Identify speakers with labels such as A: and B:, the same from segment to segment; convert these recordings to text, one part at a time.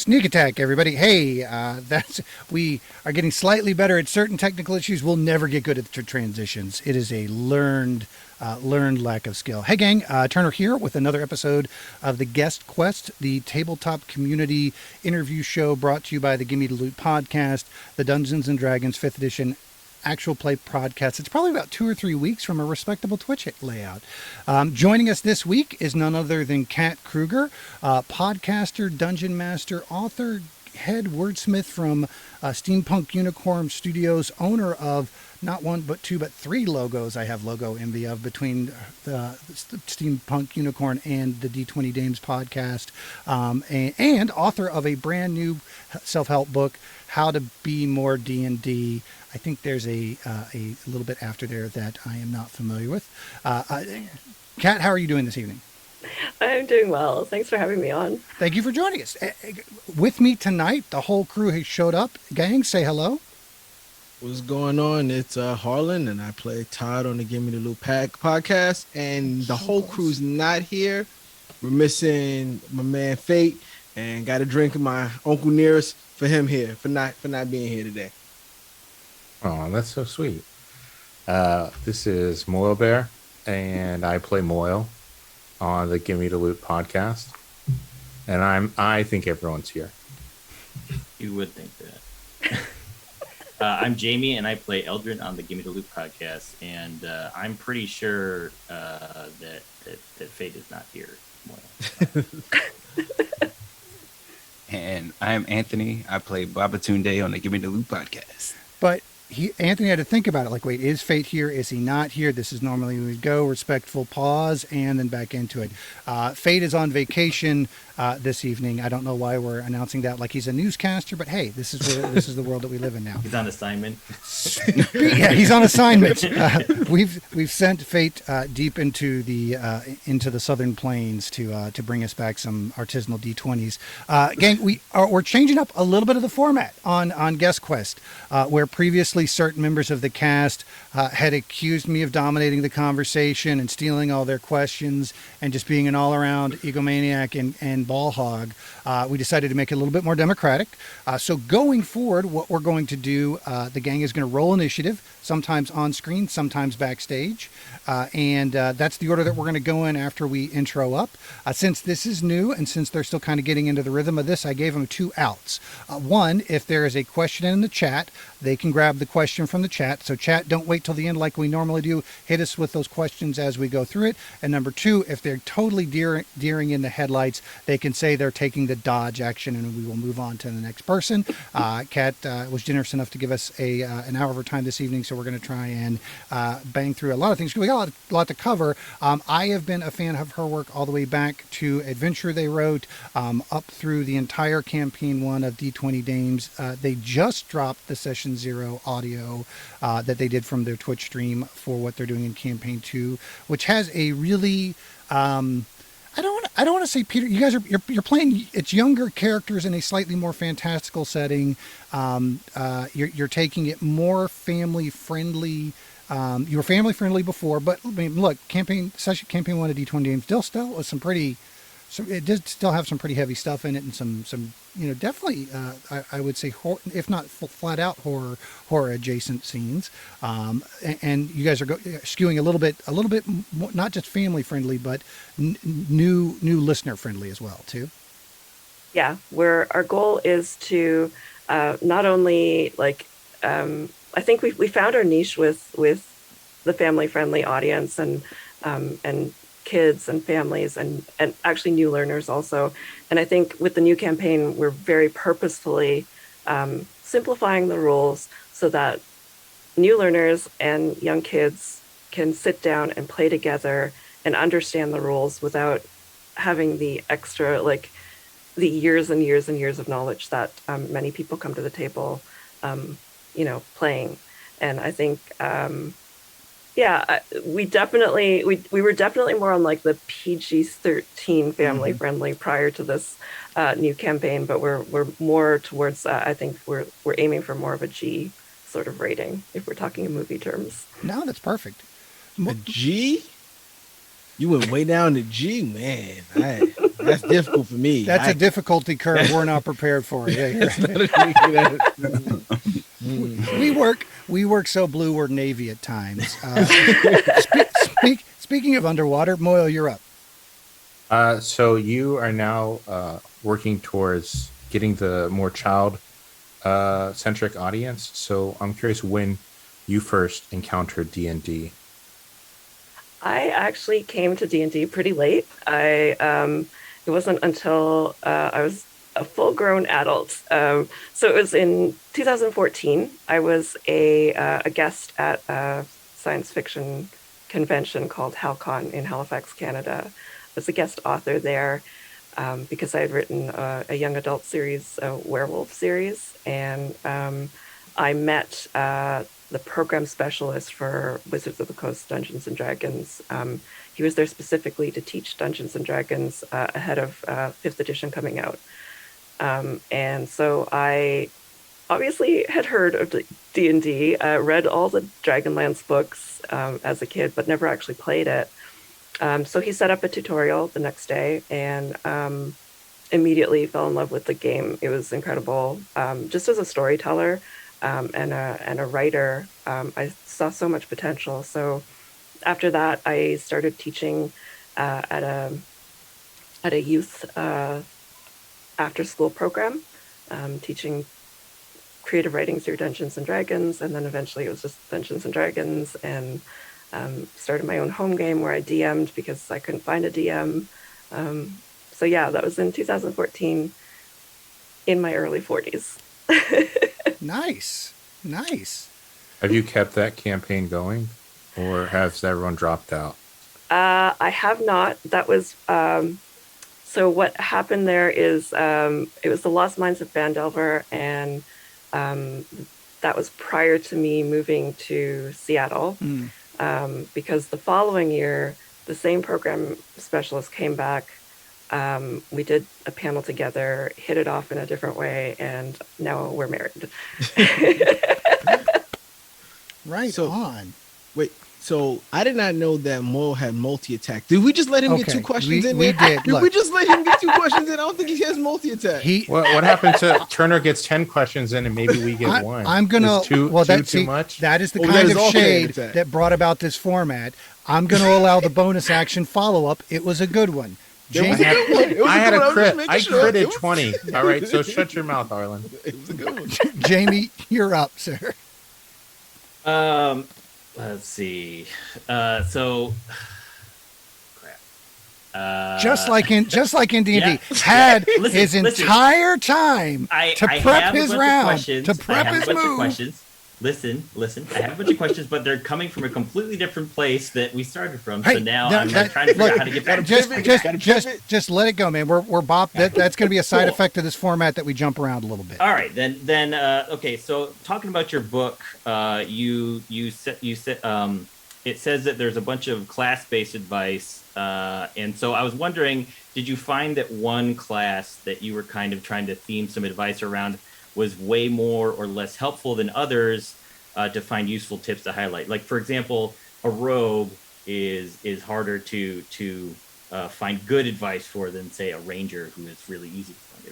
A: Sneak attack, everybody. Hey, we are getting slightly better at certain technical issues. We'll never get good at the transitions. It is a learned lack of skill. Hey, gang, Turner here with another episode of the Guest Quest, the tabletop community interview show brought to you by the Gimme the Loot podcast, the Dungeons and Dragons 5th edition actual play podcast. It's probably about 2 or 3 weeks from a respectable Twitch layout. Joining us this week is none other than Kat Kruger, podcaster, dungeon master, author, head wordsmith from Steampunk Unicorn Studios, owner of not one, but two, but three logos. I have logo envy of between the Steampunk Unicorn and the D20 Dames Podcast, and author of a brand new self-help book, How to Be More D&D. I think there's a little bit after there that I am not familiar with. Kat, how are you doing this evening?
B: I'm doing well. Thanks for having me on.
A: Thank you for joining us. With me tonight, the whole crew has showed up. Gang, say hello.
C: What's going on? It's Harlan, and I play Todd on the Gimme the Loot podcast. And the whole crew's not here. We're missing my man Fate, and got a drink of my Uncle Nearest for him here for not being here today.
D: Oh, that's so sweet. This is Moyle Bear, and I play Moyle on the Gimme the Loot podcast. And I think everyone's here.
E: You would think that. I'm Jamie, and I play Eldrin on the Gimme the Loot podcast. And I'm pretty sure that Fate is not here.
F: And I'm Anthony. I play Babatunde on the Gimme the Loot podcast.
A: But Anthony had to think about it. Like, wait, is Fate here? Is he not here? This is normally when we go, respectful pause, and then back into it. Fate is on vacation this evening. I don't know why we're announcing that like he's a newscaster, but hey, this is the world that we live in now.
E: He's on assignment.
A: Yeah, he's on assignment. We've sent Fate deep into the southern plains to bring us back some artisanal D20s. Gang, we're changing up a little bit of the format on Guest Quest, where previously certain members of the cast had accused me of dominating the conversation and stealing all their questions and just being an all-around egomaniac and ball hog. We decided to make it a little bit more democratic. So going forward, what we're going to do, the gang is going to roll initiative, sometimes on screen, sometimes backstage. And that's the order that we're going to go in after we intro up. Since this is new and since they're still kind of getting into the rhythm of this, I gave them 2 outs. One, if there is a question in the chat, they can grab the question from the chat. So chat, don't wait till the end like we normally do. Hit us with those questions as we go through it. And number 2, if they're totally deering in the headlights, they can say they're taking the dodge action and we will move on to the next person. Kat was generous enough to give us an hour of her time this evening, so we're going to try and bang through a lot of things. We got a lot to cover. I have been a fan of her work all the way back to Adventure they wrote, up through the entire campaign 1 of D20 Dames. They just dropped the Session 0 audio that they did from their Twitch stream for what they're doing in campaign 2, which has a really I don't want to say, Peter, you guys you're playing, it's younger characters in a slightly more fantastical setting. You're taking it more family friendly. You were family friendly before, but I mean, look, campaign 1 of D20 Dames still was it did still have some pretty heavy stuff in it, and some definitely I would say if not flat out horror adjacent scenes. And you guys are skewing a little bit more, not just family friendly, but new listener friendly as well too.
B: Yeah, our goal is to not only I think we found our niche with the family friendly audience and kids and families and actually new learners also. And I think with the new campaign, we're very purposefully simplifying the rules so that new learners and young kids can sit down and play together and understand the rules without having the extra, the years and years and years of knowledge that many people come to the table, playing. And I think, we were definitely more on the PG-13 family friendly prior to this new campaign, but we're more towards I think we're aiming for more of a G sort of rating if we're talking in movie terms.
A: No, that's perfect.
C: A G? You went way down to G, man. That's difficult for me.
A: That's a difficulty curve we're not prepared for. Yeah, you're right. We work so blue we're Navy at times. Speaking of underwater, Moyle, you're up.
D: So you are now working towards getting the more child centric audience. So I'm curious when you first encountered D&D.
B: I actually came to D&D pretty late. It wasn't until I was a full-grown adult. So it was in 2014. I was a guest at a science fiction convention called HalCon in Halifax, Canada. I was a guest author there because I had written a young adult series, a werewolf series, and I met the program specialist for Wizards of the Coast Dungeons and Dragons. He was there specifically to teach Dungeons and Dragons ahead of 5th edition coming out. And so I obviously had heard of D&D, read all the Dragonlance books as a kid, but never actually played it. So he set up a tutorial the next day and immediately fell in love with the game. It was incredible. Just as a storyteller, and a writer, I saw so much potential. So after that, I started teaching at a youth after school program, teaching creative writing through Dungeons and Dragons, and then eventually it was just Dungeons and Dragons, and started my own home game where I DM'd because I couldn't find a DM. So yeah, that was in 2014, in my early 40s.
A: Nice.
D: Have you kept that campaign going, or has everyone dropped out?
B: I have not. That was so. What happened there is it was the Lost Mines of Phandelver, and that was prior to me moving to Seattle. Because the following year, the same program specialist came back. We did a panel together, hit it off in a different way, and now we're married.
A: Right on.
C: Wait, so I did not know that Moyle had multi-attack. Did we just let him get 2 questions in there?
A: We did.
C: Did we just let him get 2 questions in? I don't think he has multi-attack.
D: What happened to Turner gets 10 questions in and maybe we get one?
A: I'm gonna.
D: Too much.
A: That is the kind of shade that brought about this format. I'm going to allow the bonus action follow-up. It was a good one.
D: I had a crit. I critted 20. All right, so shut your mouth, Arlen.
C: It was a good one.
A: Jamie, you're up, sir.
E: Let's see. So, crap.
A: Just like in D&D,
E: Yeah.
A: had
E: Listen,
A: his entire time to prep his round, to prep his move.
E: Listen. I have a bunch of questions, but they're coming from a completely different place that we started from. So now I'm trying to figure out how to get back.
A: Just let it go, man. We're bop. That's going to be a side effect of this format that we jump around a little bit.
E: All right, then. Okay, so talking about your book, you said it says that there's a bunch of class-based advice, and so I was wondering, did you find that one class that you were kind of trying to theme some advice around was way more or less helpful than others to find useful tips to highlight? Like, for example, a rogue is harder to find good advice for than, say, a ranger, who is really easy to find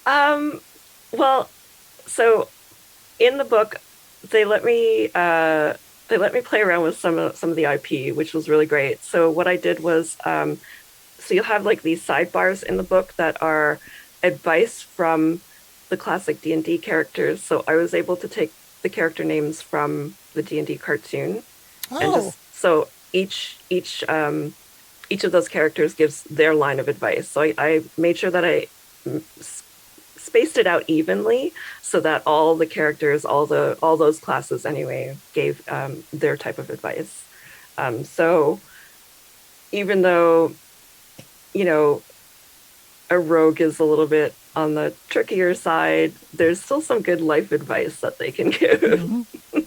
E: advice for.
B: Well, so in the book, they let me play around with some of the IP, which was really great. So what I did was, so you'll have like these sidebars in the book that are advice from the classic D&D characters. So I was able to take the character names from the D&D cartoon. And so each of those characters gives their line of advice. So I made sure that I spaced it out evenly so that all the characters, all those classes anyway, gave their type of advice. So even though, a rogue is a little bit on the trickier side, there's still some good life advice that they can give.
A: Mm-hmm.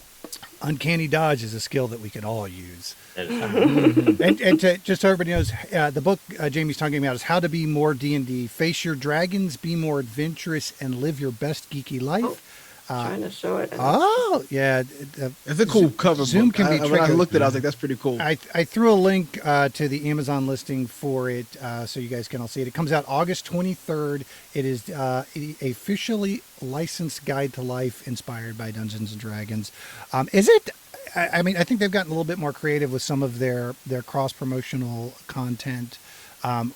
A: Uncanny dodge is a skill that we can all use.
E: Mm-hmm.
A: And just so everybody knows, the book Jamie's talking about is How to Be More D&D. Face your dragons, be more adventurous, and live your best geeky life.
B: Trying to show it.
A: Oh, yeah.
C: It's a cool cover
A: Zoom
C: book.
A: can be
C: When I
A: tricky.
C: looked at it, I was like, that's pretty cool.
A: I threw a link to the Amazon listing for it so you guys can all see it. It comes out August 23rd. It is a officially licensed guide to life inspired by Dungeons and Dragons. Is it? I mean, I think they've gotten a little bit more creative with some of their cross promotional content.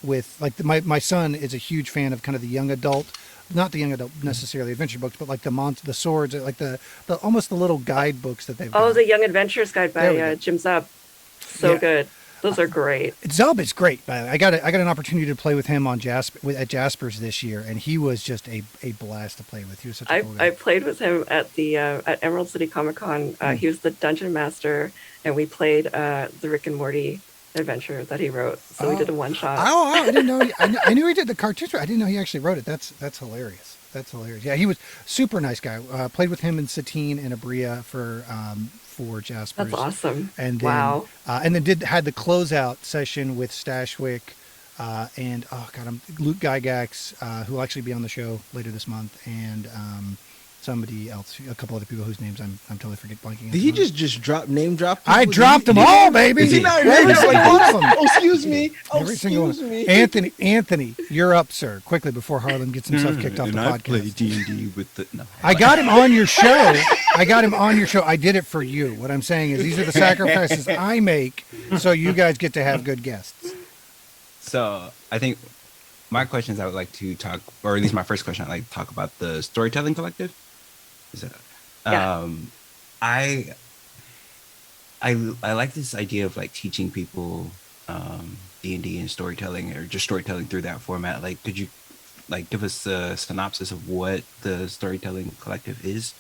A: With like my son is a huge fan of kind of the young adult, not the young adult necessarily adventure books, but like the swords, like the almost the little guidebooks that they've.
B: Oh,
A: got.
B: the Young Adventures Guide
A: There we
B: by
A: go.
B: Jim Zub. So
A: Yeah.
B: good. Those are great.
A: Zub is great. By the way. I got an opportunity to play with him on at Jasper's this year, and he was just a blast to play with. He was such a cool guy.
B: I played with him at the at Emerald City Comic Con. He was the dungeon master, and we played the Rick and Morty adventure that he wrote. So we did a one shot.
A: Oh, I didn't know. I knew he did the cartoons. I didn't know he actually wrote it. That's hilarious. That's hilarious. Yeah, he was super nice guy. Played with him in Satine and Abria for Jasper's.
B: That's awesome.
A: And then,
B: wow.
A: And then had the closeout session with Stashwick and Luke Gygax, who will actually be on the show later this month, and somebody else, a couple other people whose names I'm totally blanking.
C: Did he just name drop?
A: I
C: people?
A: dropped them all, baby.
C: Is he not
A: Every
C: really?
A: single one of them.
C: Oh, excuse me. Oh,
A: Every single
C: excuse
A: one.
C: me.
A: Anthony, you're up, sir. Quickly before Harlan gets himself kicked off the
F: I play
A: podcast.
F: D&D with the... No.
A: I got him on your show. I did it for you. What I'm saying is these are the sacrifices I make so you guys get to have good guests.
F: So I think my questions I would like to talk, or at least my first question I'd like to talk about the Storytelling Collective. Is that,
B: Yeah.
F: I like this idea of like teaching people D&D and storytelling, or just storytelling through that format. Like, could you like give us a synopsis of what the Storytelling Collective is?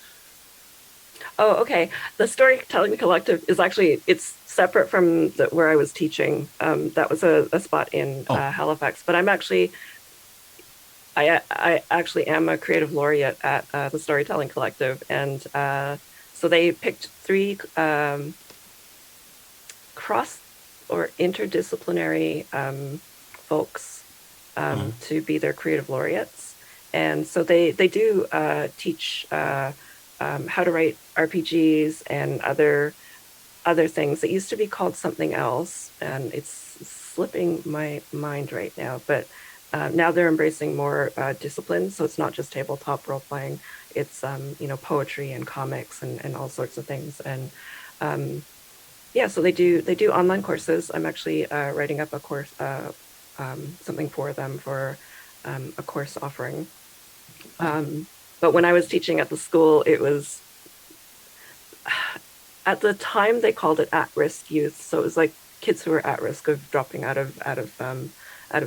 B: Oh, okay. The Storytelling Collective is actually, it's separate from where I was teaching. That was a spot in Halifax, but I'm actually, I actually am a creative laureate at the Storytelling Collective. And so they picked 3 cross or interdisciplinary folks to be their creative laureates. And so they do teach how to write RPGs and other things. It used to be called something else, and it's slipping my mind right now. But now they're embracing more disciplines, so it's not just tabletop role playing. It's poetry and comics and all sorts of things. And so they do online courses. I'm actually writing up a course, something for them for a course offering. But when I was teaching at the school, it was, at the time they called it at-risk youth. So it was like kids who were at risk of dropping out of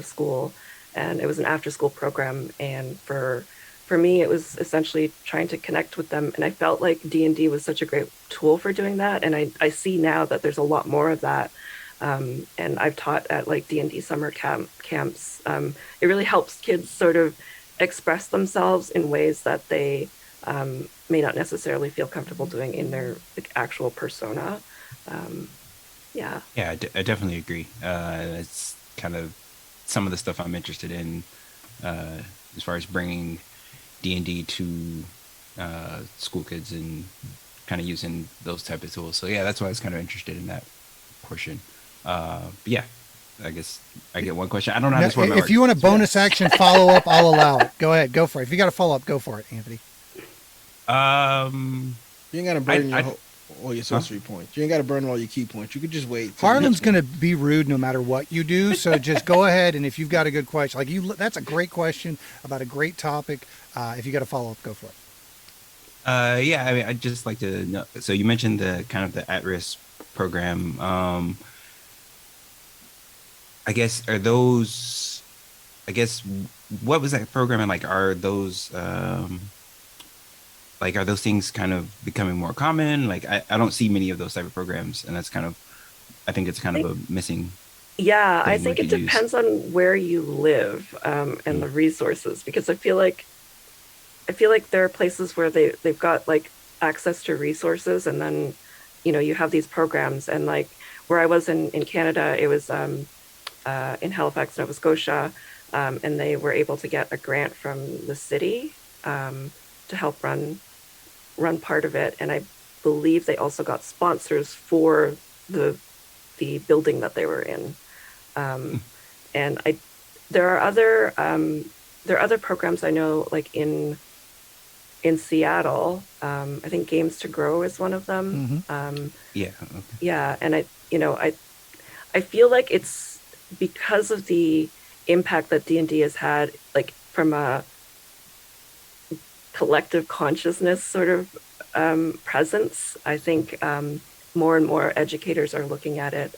B: school. And it was an after-school program. And for me, it was essentially trying to connect with them. And I felt like D&D was such a great tool for doing that. And I see now that there's a lot more of that. And I've taught at like D&D summer camps. It really helps kids sort of express themselves in ways that they may not necessarily feel comfortable doing in their actual persona. Yeah,
F: I definitely agree. It's kind of some of the stuff I'm interested in as far as bringing D&D to school kids and kind of using those type of tools. So yeah, that's why I was kind of interested in that portion. But yeah, I guess I get one question. I don't know how this works.
A: If you want a bonus action follow up, I'll allow it. Go ahead, go for it. If you got a follow up, go for it, Anthony.
C: You ain't got to burn all your sorcery points. You ain't got to burn all your key points. You could just wait.
A: Harlan's going to be rude no matter what you do. So just go ahead, and if you've got a good question, that's a great question about a great topic. If you got a follow up, go for it.
F: Yeah, I mean, I'd just like to know. So you mentioned the kind of the at-risk program. I guess what was that program? And like, are those things kind of becoming more common? Like, I don't see many of those type of programs, and that's I think it's kind of a missing.
B: Yeah, I think it depends on where you live and the resources, because I feel like there are places where they've got like access to resources, and then you have these programs. And like where I was in Canada, it was in Halifax, Nova Scotia, and they were able to get a grant from the city to help run run part of it, and I believe they also got sponsors for the building that they were in. And there are other programs I know, like in Seattle. I think Games to Grow is one of them.
F: Yeah. Okay.
B: Yeah, and I feel like it's because of the impact that D&D has had, like from a collective consciousness sort of presence. I think more and more educators are looking at it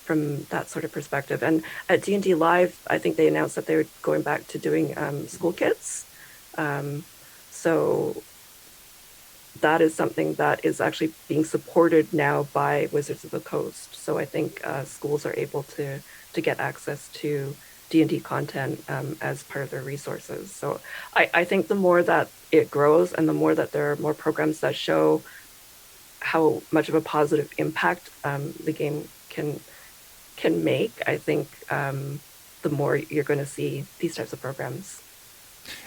B: from that sort of perspective. And at D&D Live, I think they announced that they were going back to doing school kits. So that is something that is actually being supported now by Wizards of the Coast. So I think schools are able to get access to D&D content as part of their resources. So I think the more that it grows and the more that there are more programs that show how much of a positive impact the game can make, I think the more you're going to see these types of programs.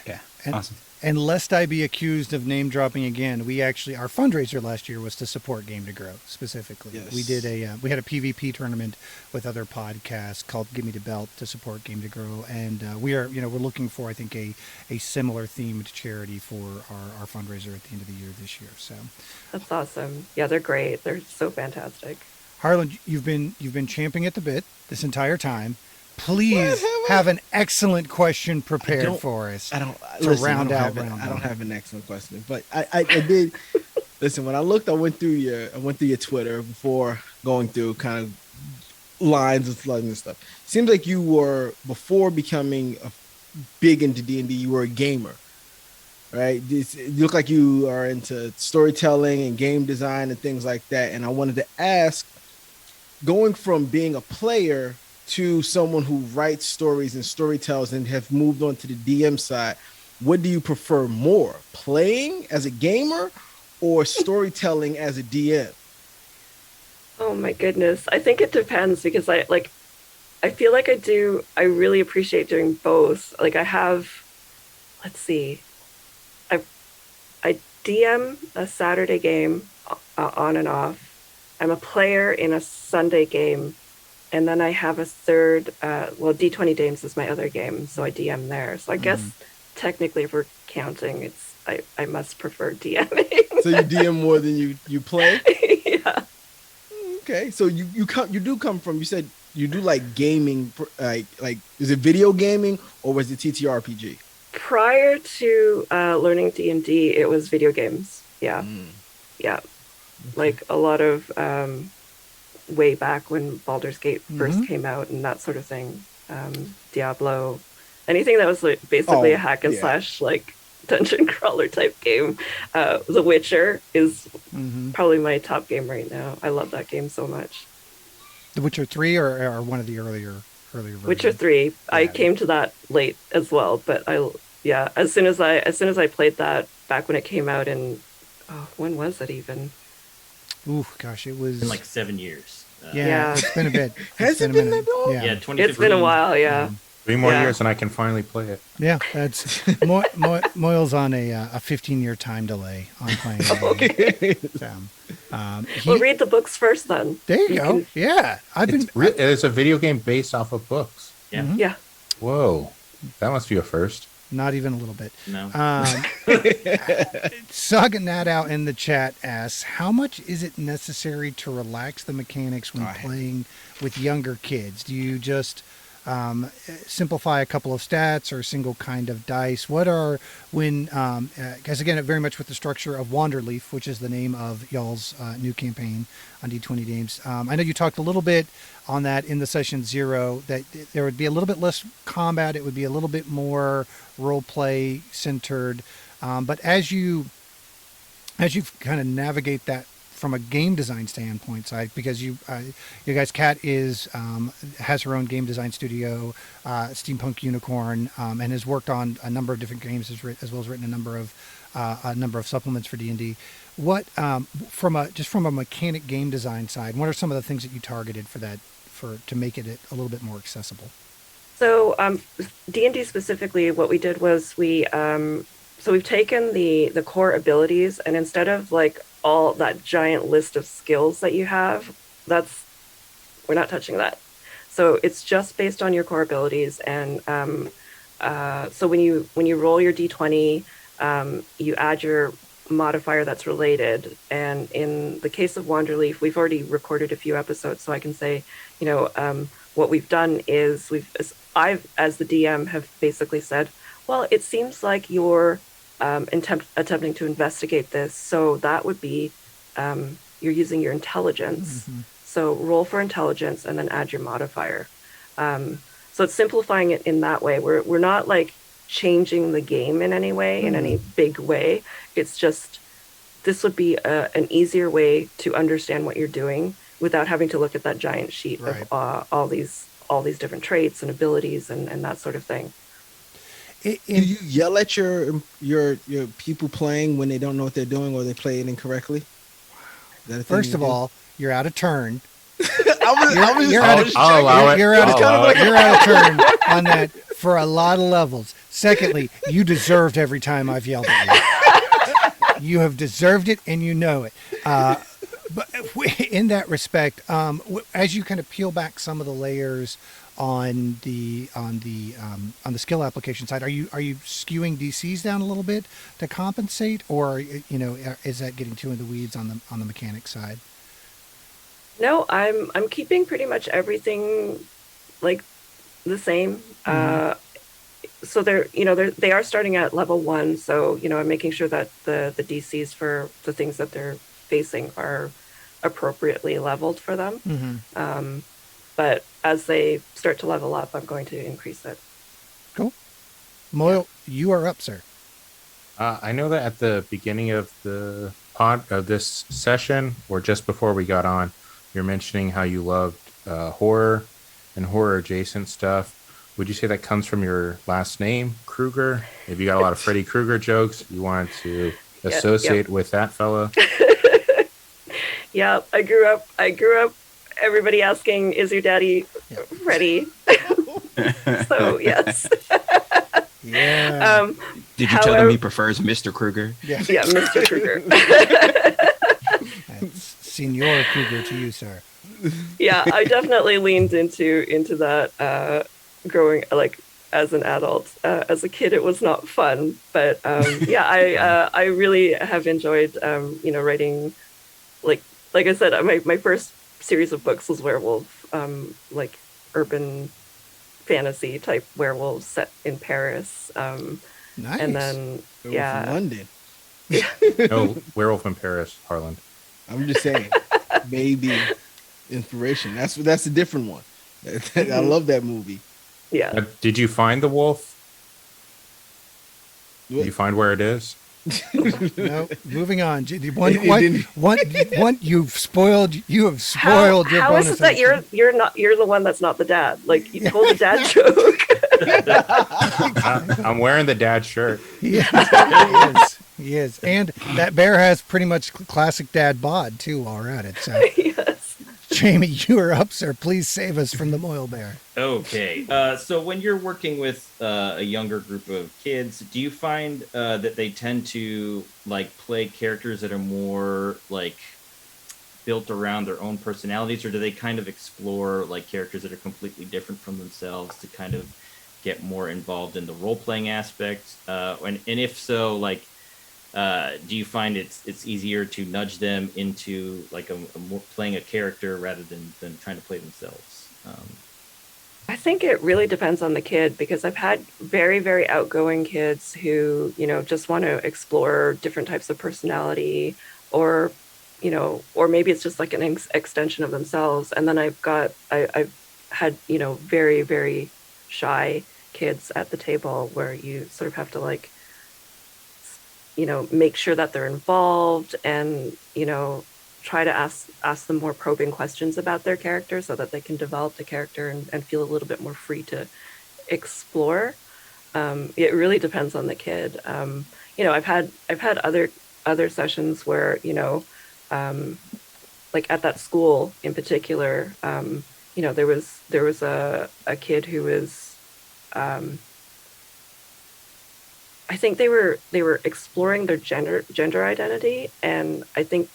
F: Yeah.
A: And,
F: Awesome.
A: and lest I be accused of name dropping again, our fundraiser last year was to support Game to Grow specifically.
C: Yes.
A: We did we had a PvP tournament with other podcasts called Give Me the Belt to support Game to Grow, and we're looking for, I think, a similar themed charity for our fundraiser at the end of the year this year. So
B: That's awesome. Yeah, they're great. They're so fantastic.
A: Harlan, you've been champing at the bit this entire time. Please have an excellent question prepared for us.
C: I don't have an excellent question, but I did. Listen, when I looked, I went through your Twitter before going through kind of lines and slugs and stuff. Seems like you were, before becoming big into D&D, you were a gamer, right? You look like you are into storytelling and game design and things like that. And I wanted to ask, going from being a player to someone who writes stories and storytells and have moved on to the DM side, what do you prefer more, playing as a gamer or storytelling as a DM?
B: Oh my goodness. I think it depends, because I feel like I really appreciate doing both. Like let's see, I DM a Saturday game on and off. I'm a player in a Sunday game. And then I have a third, D20 Dames is my other game, so I DM there. So I guess technically, if we're counting, I must prefer DMing. So
C: you DM more than you play?
B: Yeah.
C: Okay, so you do come from, you said you do like gaming, like is it video gaming or was it TTRPG?
B: Prior to learning D&D, it was video games. Yeah. Yeah. Okay. Like a lot of way back when Baldur's Gate first came out and that sort of thing. Diablo, anything that was basically a hack and slash, like dungeon crawler type game. The Witcher is probably my top game right now. I love that game so much.
A: The Witcher 3 or one of the earlier versions?
B: Witcher 3. Yeah. I came to that late as well, but as soon as I played that back when it came out in, when was it even?
A: Ooh, gosh, it was...
E: It's been like 7 years.
A: Yeah, it's been a bit.
C: Has it been that long?
E: Yeah, 2015.
B: It's been a while, yeah.
D: 3 more years and I can finally play it.
A: Yeah, that's... Moyle's on a 15-year time delay on playing it.
C: Okay.
B: We'll read the books first then.
A: There you go. Yeah.
D: It's a video game based off of books.
E: Yeah.
B: Yeah.
D: Whoa. That must be a first.
A: Not even a little bit.
E: No.
A: Sogging that out in the chat asks, how much is it necessary to relax the mechanics when playing with younger kids? Do you just simplify a couple of stats or a single kind of dice? Because again, very much with the structure of Wanderleaf, which is the name of y'all's new campaign on D20 Dames. I know you talked a little bit on that in the session 0, that there would be a little bit less combat. It would be a little bit more role play centered. But as you kind of navigate that from a game design standpoint side, because you guys, Kat has her own game design studio, Steampunk Unicorn, and has worked on a number of different games as well as written a number of supplements for D&D. What from a mechanic game design side, what are some of the things that you targeted for that to make it a little bit more accessible?
B: So D&D specifically, what we did was we so we've taken the core abilities, and instead of like all that giant list of skills that you have, we're not touching that. So it's just based on your core abilities. And so when you roll your D20, you add your modifier that's related. And in the case of Wanderleaf, we've already recorded a few episodes, so I can say, what we've done is I've, as the DM, have basically said, well, it seems like you're attempting to investigate this, so that would be you're using your intelligence. Mm-hmm. So roll for intelligence and then add your modifier. So it's simplifying it in that way. We're not like changing the game in any way, in any big way. It's just, this would be an easier way to understand what you're doing without having to look at that giant sheet of all these different traits and abilities and that sort of thing.
C: Do you yell at your people playing when they don't know what they're doing or they play it incorrectly?
A: First of all, you're out of turn.
D: You're out of
A: turn on that for a lot of levels. Secondly, you deserved every time I've yelled at you. You have deserved it, and you know it. But in that respect, as you kind of peel back some of the layers on the skill application side, are you skewing DCs down a little bit to compensate, or is that getting too in the weeds on the mechanic side? No,
B: I'm keeping pretty much everything like the same. Mm-hmm. So they are starting at level 1. So I'm making sure that the DCs for the things that they're facing are appropriately leveled for them. Mm-hmm. But as they start to level up, I'm going to increase it.
A: Cool. Moyle, you are up, sir.
D: I know that at the beginning of the this session, or just before we got on, you're mentioning how you loved horror and horror adjacent stuff. Would you say that comes from your last name, Kruger? If you got a lot of Freddy Krueger jokes, you wanted to associate with that fella?
B: Yeah, I grew up everybody asking, is your daddy Freddy? So yes.
A: Yeah.
F: Did you tell him he prefers Mr. Kruger?
B: Yeah, Mr. Kruger.
A: That's Senor Kruger to you, sir.
B: Yeah, I definitely leaned into that growing like as an adult. As a kid, it was not fun, but I really have enjoyed writing. Like I said, my first series of books was werewolf, like urban fantasy type werewolves set in Paris.
A: Nice.
B: And then
C: in London.
D: No, Werewolf in Paris, Harlan.
C: I'm just saying, maybe inspiration. That's a different one. I love that movie.
B: Yeah.
D: Did you find the wolf? Did you find where it is?
A: No. Moving on. You have spoiled your
B: how
A: bonus.
B: Is it that you're the one that's not the dad? Like you told the dad joke.
D: I'm wearing the dad shirt.
A: Yes, he is. And that bear has pretty much classic dad bod too while we're at it. So
B: yes.
A: Jamie, you are up, sir. Please save us from the Moyle Bear.
E: Okay. So when you're working with a younger group of kids, do you find that they tend to like play characters that are more like built around their own personalities, or do they kind of explore like characters that are completely different from themselves to kind of get more involved in the role-playing aspect? And if so, like, do you find it's easier to nudge them into like playing a character rather than trying to play themselves?
B: I think it really depends on the kid, because I've had very, very outgoing kids who, just want to explore different types of personality, or maybe it's just like an extension of themselves. And then I've had, very, very shy kids at the table where you sort of have to like, make sure that they're involved and, try to ask them more probing questions about their character so that they can develop the character and feel a little bit more free to explore. It really depends on the kid. I've had other sessions where, like at that school in particular, there was a kid who was I think they were exploring their gender identity, and I think,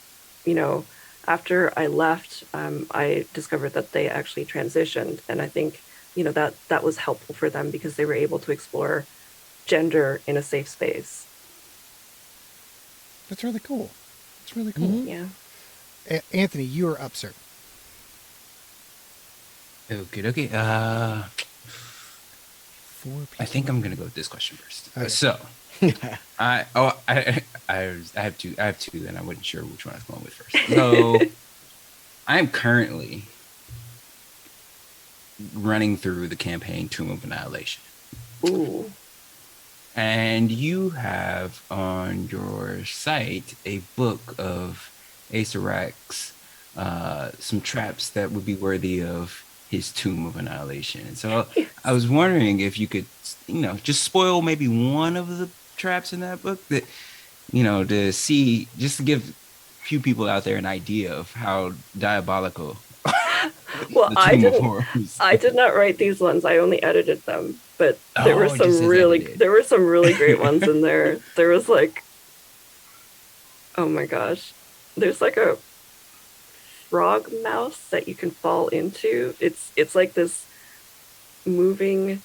B: you know, after I left, I discovered that they actually transitioned, and I think, you know, that was helpful for them because they were able to explore gender in a safe space.
A: That's really cool. That's really cool.
B: Yeah.
A: Anthony, you are up, sir.
F: Okay.
A: 4 people.
F: I think I'm gonna go with this question first.
A: Okay.
F: So, I have two, and I wasn't sure which one I was going with first. So, I'm currently running through the campaign Tomb of Annihilation.
B: Ooh.
F: And you have on your site a book of Asarak's, some traps that would be worthy of his Tomb of Annihilation. And so I was wondering if you could, you know, just spoil maybe one of the traps in that book that, you know, to see, just to give a few people out there an idea of how diabolical.
B: Well, I did not write these ones. I only edited them, but there were some really great ones in there. There was like, oh my gosh, there's like a frog mouse that you can fall into. It's like this moving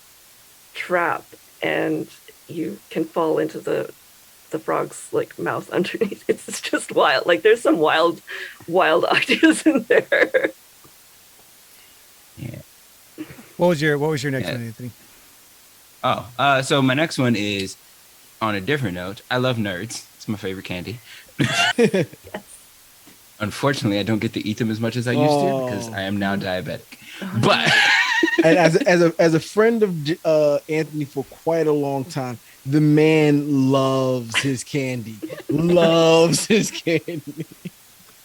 B: trap, and you can fall into the frog's like mouth underneath. It's just wild. Like there's some wild ideas in there.
F: Yeah.
A: What was your next one, Anthony?
F: So my next one is on a different note. I love nerds. It's my favorite candy.
B: Yes.
F: Unfortunately, I don't get to eat them as much as I used to because I am now diabetic. But
C: And as a friend of Anthony for quite a long time, the man loves his candy. Loves his candy.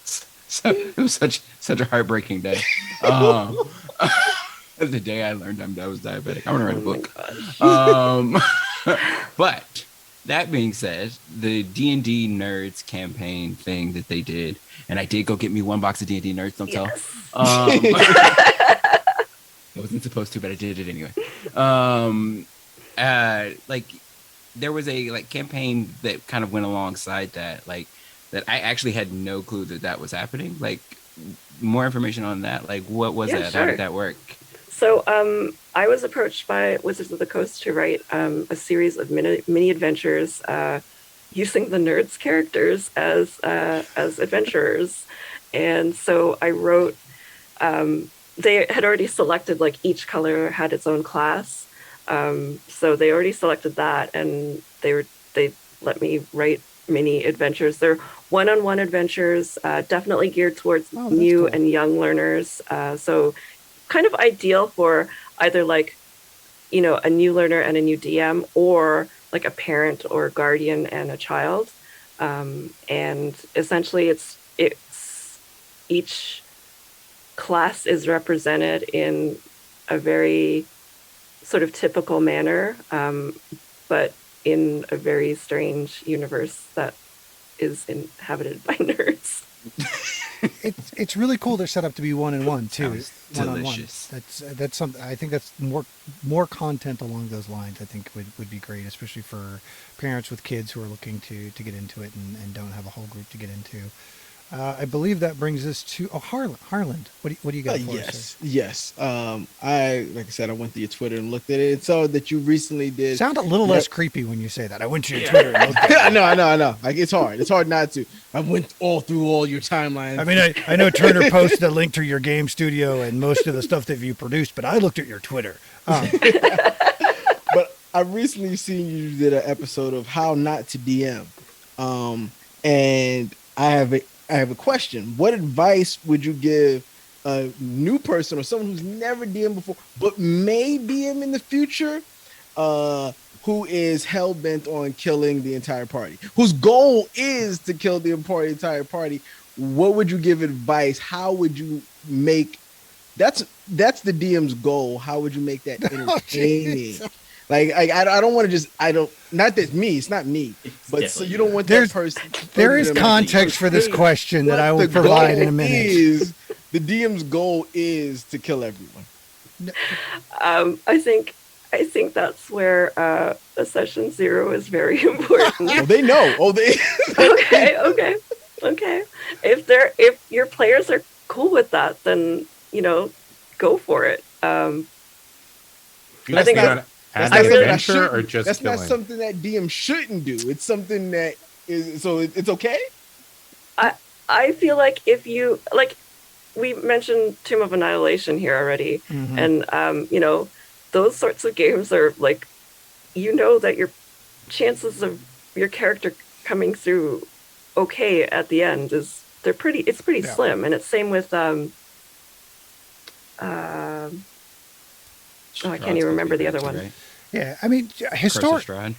F: so, it was such a heartbreaking day. The day I learned I was diabetic. I'm gonna write a book. But that being said, the D&D Nerds campaign thing that they did, and I did go get me one box of D&D Nerds. Don't tell. I wasn't supposed to, but I did it anyway. Like there was a like campaign that kind of went alongside that, like that I actually had no clue that was happening. Like more information on that. Like what was that?
B: Sure.
F: How did that work?
B: So I was approached by Wizards of the Coast to write a series of mini adventures using the Nerds characters as adventurers. And so I wrote, they had already selected, like each color had its own class. So they already selected that, and they let me write mini adventures. They're one-on-one adventures, definitely geared towards new and young learners. So kind of ideal for either like, you know, a new learner and a new DM, or like a parent or guardian and a child. And essentially it's each class is represented in a very sort of typical manner, but in a very strange universe that is inhabited by nerds.
A: It's really cool. They're set up to be 1-on-1 too.
F: Delicious.
A: That's something. I think that's more content along those lines. I think would be great, especially for parents with kids who are looking to get into it and don't have a whole group to get into. I believe that brings us to Harland. What do you got for us?
C: Yes. Like I said, I went to your Twitter and looked at it and saw that you recently did.
A: Sound a little less creepy when you say that. I went to your Twitter and looked at it.
C: I know. Like it's hard. It's hard not to. I went through all your timelines.
A: I mean, I know Turner posted a link to your game studio and most of the stuff that you produced, but I looked at your Twitter.
C: But I recently seen you did an episode of How Not to DM, and I have a question. What advice would you give a new person or someone who's never DM'd before, but may DM in the future, who is hell-bent on killing the entire party, whose goal is to kill the entire party? What would you give advice? How would you make that's the DM's goal? How would you make that entertaining? I don't want to just, not that me, it's not me, but so you don't want that person.
A: There is context for this question that I will provide in a minute.
C: The DM's goal is to kill everyone.
B: I think I think that's where a session zero is very important.
C: Oh, they know. Oh, they.
B: Okay. If your players are cool with that, then go for it.
D: You
B: I think
D: not
C: That's
D: add
C: not something that
D: adventure or
C: shouldn't-
D: just
C: That's
D: killing?
C: not something that DM shouldn't do. It's something that is. So it's okay.
B: I feel like if you like, we mentioned Tomb of Annihilation here already, and those sorts of games are like, that your chances of your character coming through okay at the end it's pretty
A: Yeah.
B: slim, and it's same with I can't even remember the other one.
F: Right?
A: Yeah, I mean,
F: Curse of Strahd.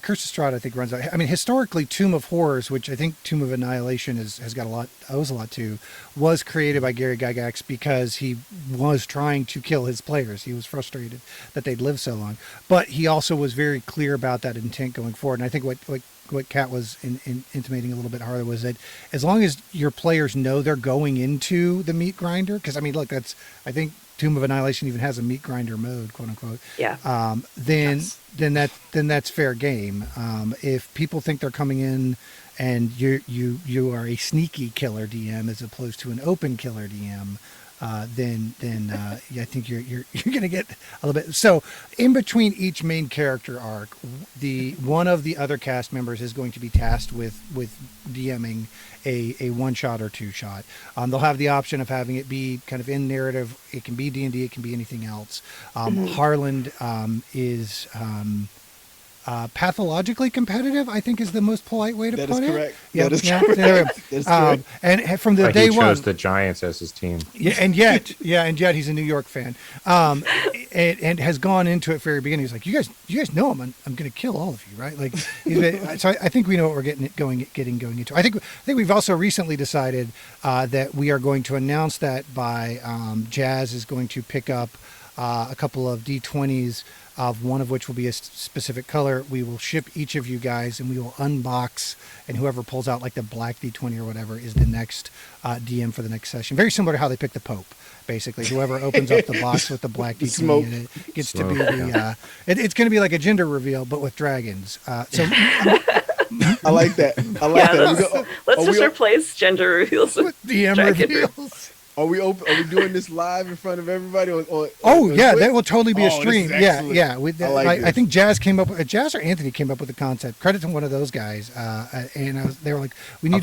A: Curse of Strahd, I think, runs out. I mean, historically, Tomb of Horrors, which I think Tomb of Annihilation has got owes a lot to, was created by Gary Gygax because he was trying to kill his players. He was frustrated that they'd lived so long, but he also was very clear about that intent going forward. And I think what Kat was intimating a little bit harder was that as long as your players know they're going into the meat grinder, because I mean, look, I think Tomb of Annihilation even has a meat grinder mode, quote unquote.
B: Yeah.
A: Then that's fair game. If people think they're coming in and you are a sneaky killer DM as opposed to an open killer DM, then I think you're going to get a little bit. So in between each main character arc, one of the other cast members is going to be tasked with DMing a one shot or two shot. They'll have the option of having it be kind of in narrative. It can be D&D. It can be anything else. Harland is pathologically competitive, I think, is the most polite way to
C: That
A: put
C: is
A: it.
C: correct.
A: Yeah,
C: That is
A: yeah,
C: correct.
A: there-
C: That's correct.
A: And from the
D: But
A: day
D: he
A: one,
D: chose the Giants as his team.
A: and yet he's a New York fan, and has gone into it very beginning. He's like, you guys know I'm going to kill all of you, right? Like, so I think we know what we're getting going into. I think we've also recently decided that we are going to announce that by Jazz is going to pick up a couple of D20s. Of one of which will be a specific color. We will ship each of you guys, and we will unbox, and whoever pulls out like the black D20 or whatever is the next DM for the next session. Very similar to how they pick the Pope, basically. Whoever opens up the box with the black D20
C: Smoke.
A: in it gets to be the. It's going to be like a gender reveal, but with dragons. So
C: I like that. I like that.
B: Let's just replace gender reveals with
A: DM
B: dragon
A: reveals.
C: Are we open? Are we doing this live in front of everybody?
A: Oh yeah,
C: Twitch?
A: that will totally be a
C: Oh, this
A: stream.
C: is
A: Yeah,
C: excellent.
A: yeah.
C: I
A: I think Jazz or Anthony came up with the concept. Credit to one of those guys. And they were like, we need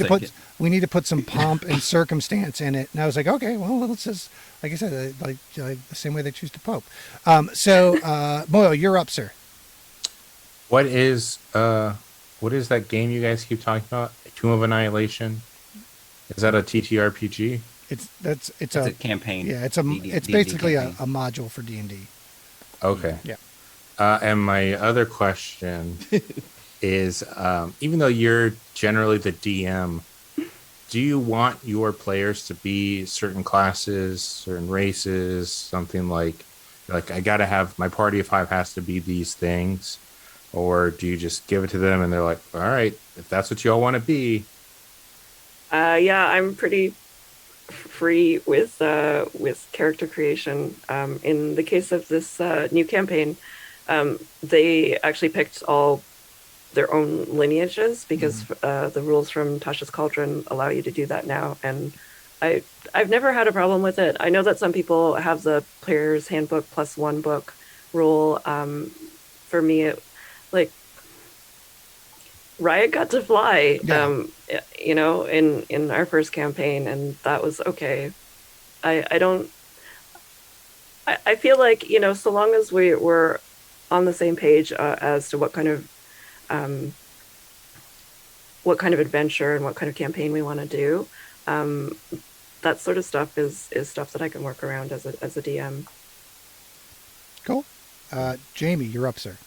A: to put some pomp and circumstance in it. And I was like, okay, well, let's just, like I said, like the same way they choose the Pope. Moyle, you're up, sir.
D: What is that game you guys keep talking about? Tomb of Annihilation? Is that a TTRPG?
A: It's
F: It's a campaign.
A: Yeah, it's
F: D&D
A: basically a
F: campaign.
A: module for D&D.
D: Okay.
A: Yeah.
D: And my other question is, even though you're generally the DM, do you want your players to be certain classes, certain races, something like I got to have my party of 5 has to be these things? Or do you just give it to them and they're like, all right, if that's what you all want to be?
B: Yeah, I'm pretty free with character creation. In the case of this new campaign, they actually picked all their own lineages because the rules from Tasha's Cauldron allow you to do that now, and I've never had a problem with it. I know that some people have the player's handbook plus one book rule. For me, it Riot got to fly, in our first campaign, and that was okay. I feel like, so long as we're on the same page as to what kind of adventure and what kind of campaign we want to do, that sort of stuff is stuff that I can work around as a DM.
A: Cool. Jamie, you're up, sir.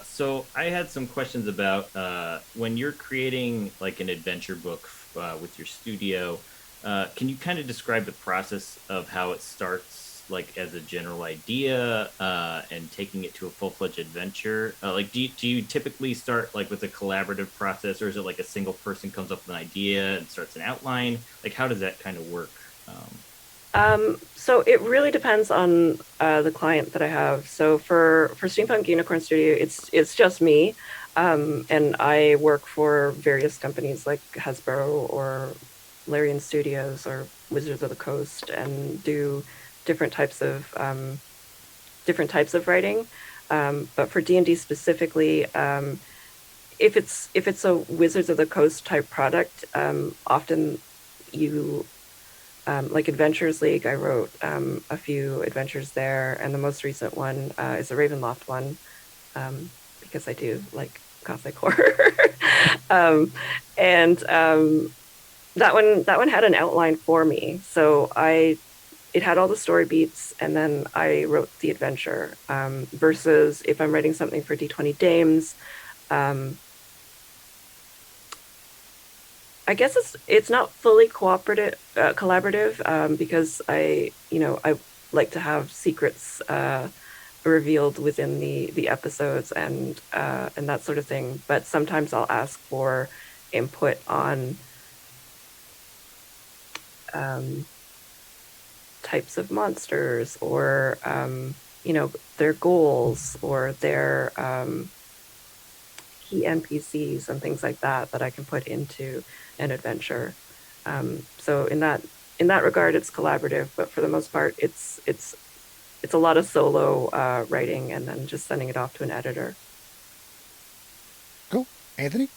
E: So I had some questions about when you're creating like an adventure book with your studio. Can you kind of describe the process of how it starts, like as a general idea, and taking it to a full-fledged adventure? Do you typically start like with a collaborative process, or is it like a single person comes up with an idea and starts an outline? Like, how does that kind of work?
B: So it really depends on the client that I have. So for Steampunk Unicorn Studio, it's just me, and I work for various companies like Hasbro or Larian Studios or Wizards of the Coast, and do different types of writing. But for D&D specifically, if it's a Wizards of the Coast type product, often you like Adventures League, I wrote a few adventures there, and the most recent one is a Ravenloft one, because I do like gothic horror. And that one had an outline for me, so it had all the story beats, and then I wrote the adventure. Versus if I'm writing something for D20 Dames, I guess it's not fully collaborative, because I like to have secrets revealed within the episodes and that sort of thing. But sometimes I'll ask for input on types of monsters, or their goals, or their key NPCs and things like that I can put into an adventure. So in that regard, it's collaborative, but for the most part, it's a lot of solo writing, and then just sending it off to an editor.
A: Cool. Anthony?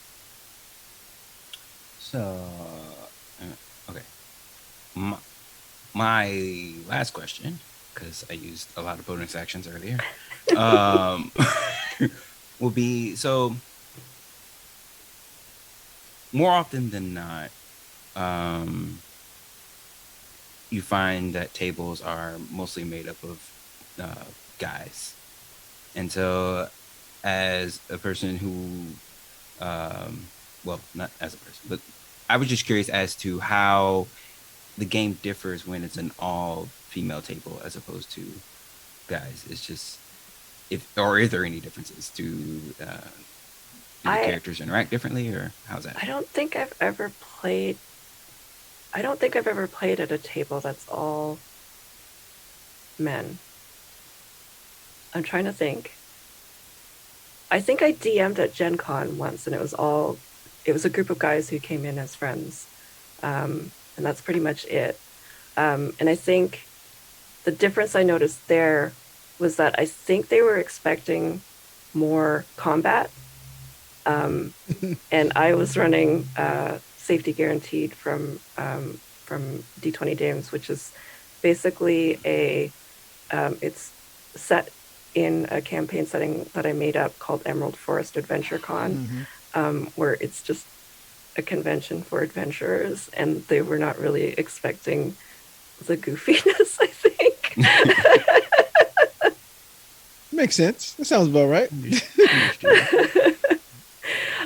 F: So, okay. My last question, because I used a lot of bonus actions earlier, will be, so more often than not, you find that tables are mostly made up of guys. And so as a person who, well, not as a person, but I was just curious as to how the game differs when it's an all-female table as opposed to guys. It's just, is there any differences? Do the characters interact differently, or how's that?
B: I don't think I've ever played at a table that's all men. I'm trying to think. I think I DM'd at Gen Con once, and it was a group of guys who came in as friends. And that's pretty much it. And I think the difference I noticed there was that I think they were expecting more combat. And I was running Safety Guaranteed from D20 Dames, which is basically it's set in a campaign setting that I made up called Emerald Forest Adventure Con, where it's just a convention for adventurers, and they were not really expecting the goofiness, I think.
C: Makes sense. That sounds about right.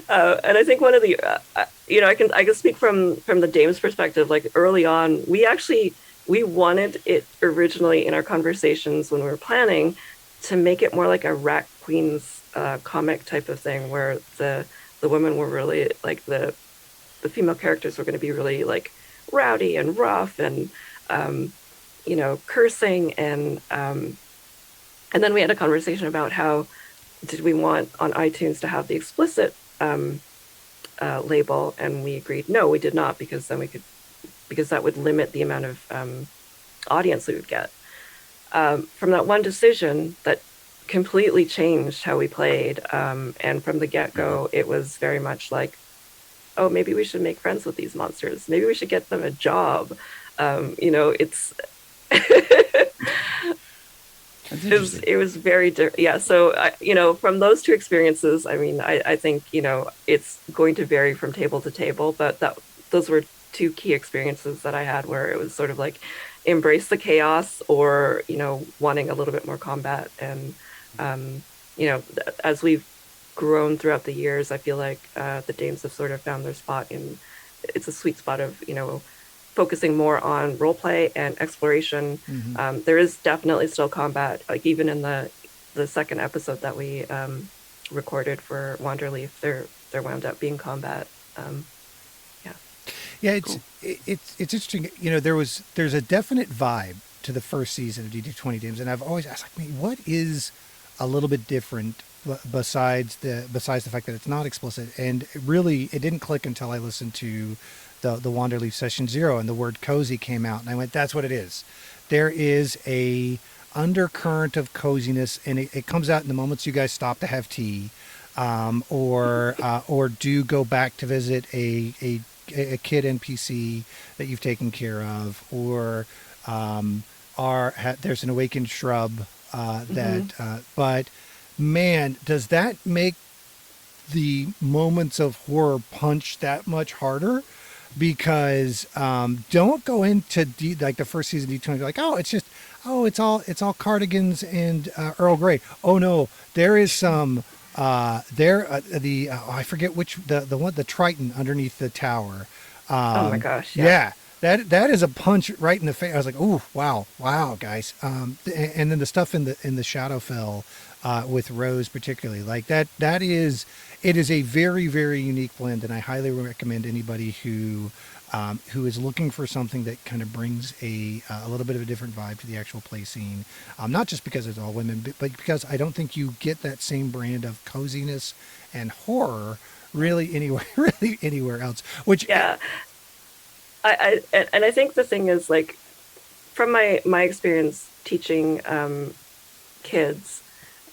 B: And I think one of the, I can speak from the Dames perspective. Like early on, we wanted it originally in our conversations when we were planning to make it more like a Rat Queens comic type of thing, where the women were really like the female characters were going to be really like rowdy and rough and cursing, and then we had a conversation about how did we want on iTunes to have the explicit label, and we agreed no, we did not, because that would limit the amount of audience we would get. From that one decision that completely changed how we played, and from the get-go, it was very much like, oh, maybe we should make friends with these monsters. Maybe we should get them a job. It's it was very different. Yeah. So, from those two experiences, I mean, I think, it's going to vary from table to table, but those were two key experiences that I had, where it was sort of like embrace the chaos, or, wanting a little bit more combat. And, as we've grown throughout the years, I feel like the Dames have sort of found their spot it's a sweet spot of, focusing more on role play and exploration. There is definitely still combat, like even in the second episode that we recorded for Wanderleaf, there wound up being combat.
A: Yeah, it's interesting. You know, there's a definite vibe to the first season of D20 Dames, and I've always asked, like, man, what is a little bit different besides the fact that it's not explicit? And it didn't click until I listened to the Wanderleaf Session 0 and the word cozy came out, and I went, that's what it is. There is a undercurrent of coziness, and it comes out in the moments you guys stop to have tea, or do go back to visit a kid NPC that you've taken care of, or there's an awakened shrub but man, does that make the moments of horror punch that much harder? Because don't go into like the first season of D20 like, it's all cardigans and Earl Grey. Oh no, there is some I forget which the Triton underneath the tower.
B: Oh my gosh!
A: Yeah. That is a punch right in the face. I was like, "Ooh, wow, guys!" And then the stuff in the Shadowfell with Rose, particularly, like that. It is a very, very unique blend, and I highly recommend anybody who is looking for something that kind of brings a little bit of a different vibe to the actual play scene. Not just because it's all women, but because I don't think you get that same brand of coziness and horror really anywhere else. Which
B: I think the thing is, like, from my experience teaching kids,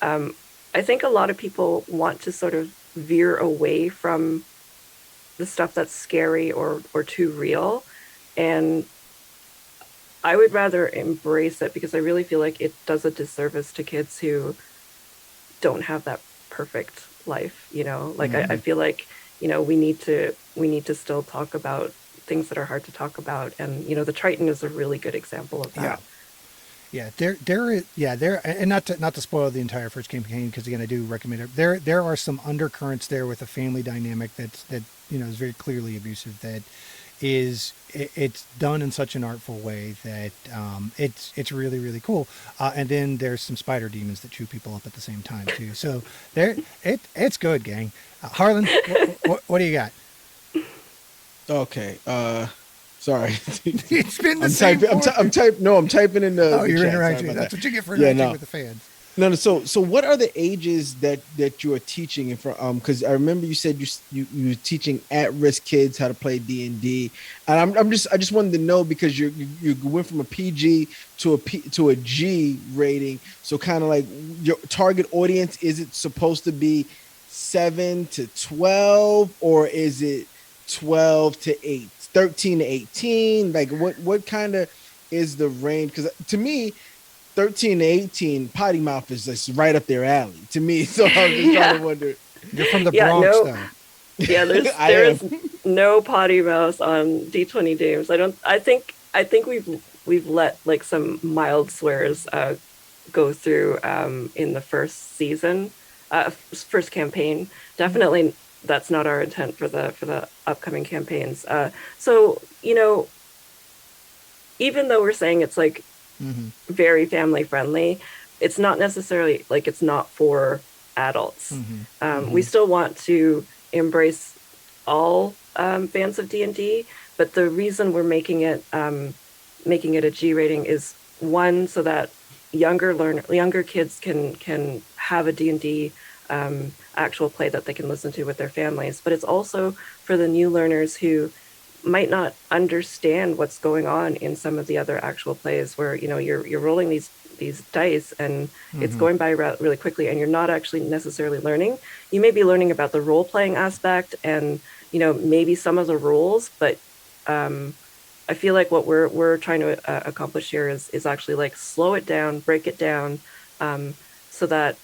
B: I think a lot of people want to sort of veer away from the stuff that's scary or too real, and I would rather embrace it, because I really feel like it does a disservice to kids who don't have that perfect life, you know. Like, I feel like, you know, we need to still talk about things that are hard to talk about, and, you know, the Triton is a really good example of that. And not to spoil the entire first campaign, because again, I do recommend it. There are some undercurrents there with a family dynamic that you know is very clearly abusive. That it's done in such an artful way that it's really, really cool. And then there's some spider demons that chew people up at the same time too. So it's good, gang. Harlan, what do you got?
C: Okay. Sorry.
A: It's been the same.
C: I'm typing in the.
A: Oh, you're
C: chat.
A: interacting. That's what you get for interacting with the fans.
C: No. So what are the ages that you are teaching in front? Because I remember you said you were teaching at-risk kids how to play D&D, and I just wanted to know, because you went from a PG to a G rating. So kind of like your target audience, is it supposed to be 7 to 12, or is it 12 to 8, 13 to 18? Like what kind of is the range? Because to me, 13 to 18 potty mouth is just right up their alley to me. So I'm just trying to wonder.
A: You're from the Bronx, though.
B: Yeah, there's no potty mouth on D20 Dames. I think we've let like some mild swears go through in the first season, first campaign. Definitely that's not our intent for the upcoming campaigns. So, you know, even though we're saying it's like very family friendly, it's not necessarily like it's not for adults. We still want to embrace all fans of D&D, but the reason we're making it a G rating is, one, so that younger kids can have a D&D actual play that they can listen to with their families, but it's also for the new learners who might not understand what's going on in some of the other actual plays, where, you know, you're rolling these dice and it's going by really quickly, and you're not actually necessarily learning. You may be learning about the role playing aspect and, you know, maybe some of the rules, but I feel like what we're trying to accomplish here is actually like slow it down, break it down, so that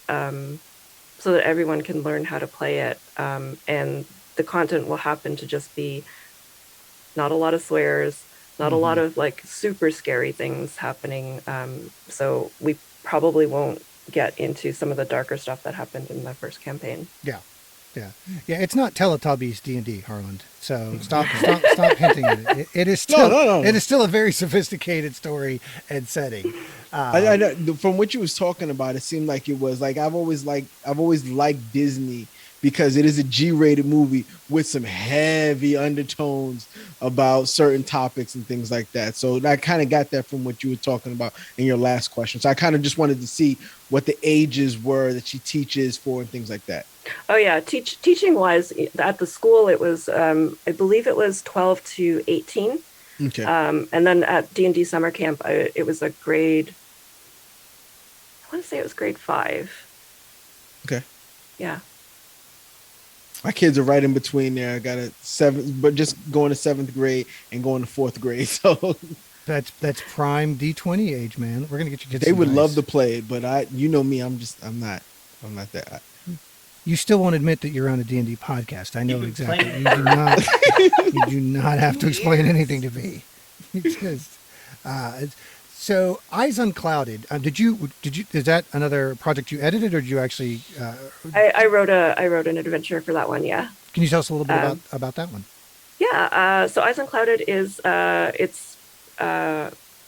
B: everyone can learn how to play it, and the content will happen to just be not a lot of swears, not a lot of like super scary things happening. So we probably won't get into some of the darker stuff that happened in the first campaign.
A: Yeah. It's not Teletubbies D&D, Harlan. So stop hinting at it. It is still
C: no.
A: It is still a very sophisticated story and setting.
C: I know, from what you was talking about, it seemed like it was like I've always liked Disney because it is a G-rated movie with some heavy undertones about certain topics and things like that. So I kind of got that from what you were talking about in your last question. So I kind of just wanted to see what the ages were that she teaches for and things like that.
B: Oh yeah, teaching wise at the school it was I believe it was 12 to 18.
C: Okay.
B: And then at D&D summer camp it was a grade, I want to say it was grade 5.
C: Okay.
B: Yeah.
C: My kids are right in between there. I got a 7th, but just going to 7th grade and going to 4th grade. So
A: That's prime D20 age, man. We're gonna get your kids.
C: they
A: some
C: would
A: dice.
C: love to play it, but you know me, I'm not that.
A: You still won't admit that you're on a D&D podcast. I know
E: You can
A: exactly.
E: play
A: You do not. You do not have to explain anything to me. It's just, so Eyes Unclouded. Did you? Is that another project you edited, or did you actually?
B: I wrote an adventure for that one, yeah.
A: Can you tell us a little bit about that one?
B: Yeah, so Eyes Unclouded is it's